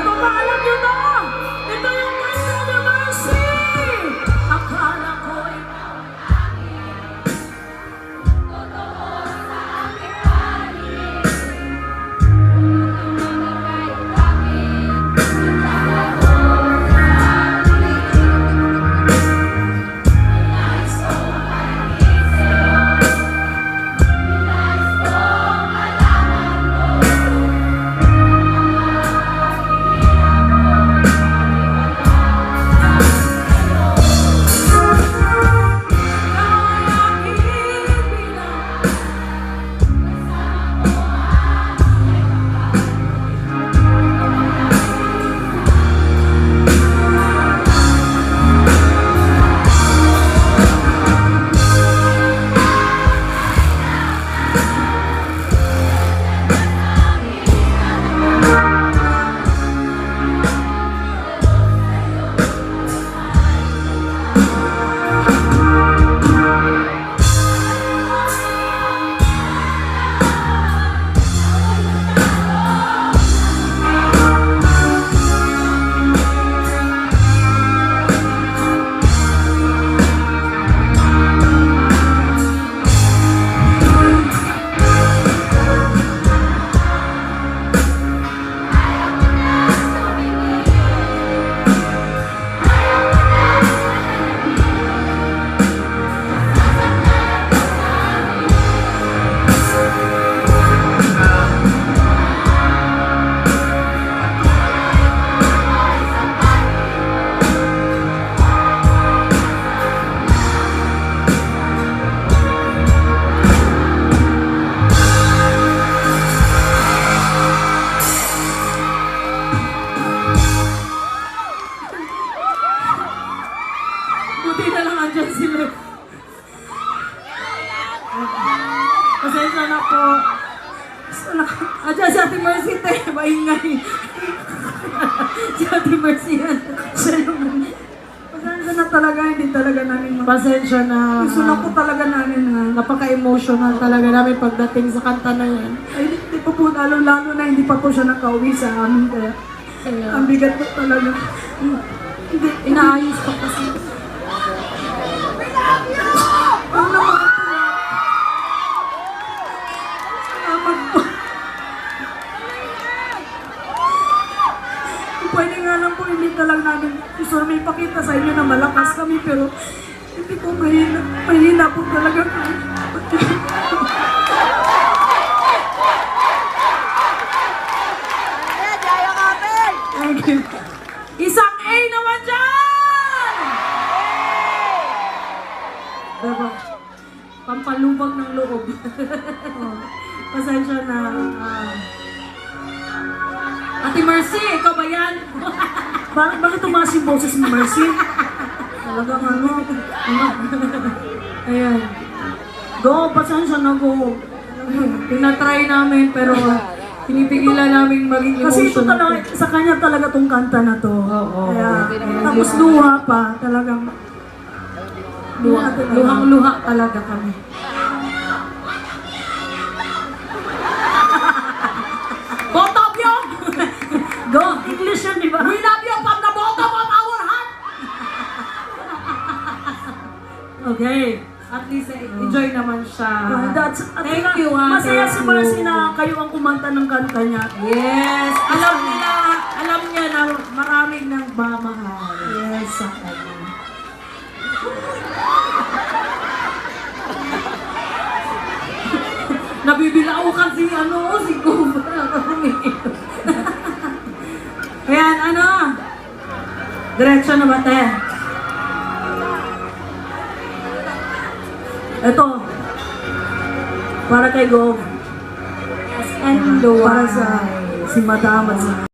Bago pa alam nyo na, ito yung kanta ni Mercy. Akala ko'y buti na lang andyan sila. Pasensya na po. Andyan si Ate Mercy, te. Maingay. Si Ate Mercy yan. Pasensya na talaga, hindi talaga namin. Pasensya na. Gusto na po talaga namin na. Napaka-emotional talaga namin pagdating sa kanta na yan. Ay, hindi pa po, lalo na hindi pa po siya nakauwi sa amin. Kaya, ang bigat po talaga. Hindi, Inaayos pa kasi. ano naman po. Salamat po. Pwede nga lang po, hindi talaga namin gusto namin ipakita sa inyo na malakas kami, pero hindi po mahina po talaga kami. Thank you. Isang A naman dyan! Diba? Pampalubag ng loob. Oh, pasensya na. Ate Mercy, ikaw ba yan? Bakit tumaas yung boses ni Mercy? Talagang ano? Ayan. Go, pasensya na go. Tinatry namin pero pinipigilan namin maging emotional. Kasi ito talaga, sa kanya talaga tong kanta na to. Kaya, tapos luha pa, talagang Luhang-luha talaga kami. both of you! Go! English yun, di ba? We love you from the bottom of our heart! Okay. At least enjoy naman siya. Thank you, ha. Masaya si Mercy na kayo ang kumanta ng kanta niya. Yes! Alam niya na maraming nang mamahal. Yes, sa kanya. Nabibilao kasi si Kuba. Ayan, diretso na ba, te? Ito. Para kay Gov. And Para sa si Madam at si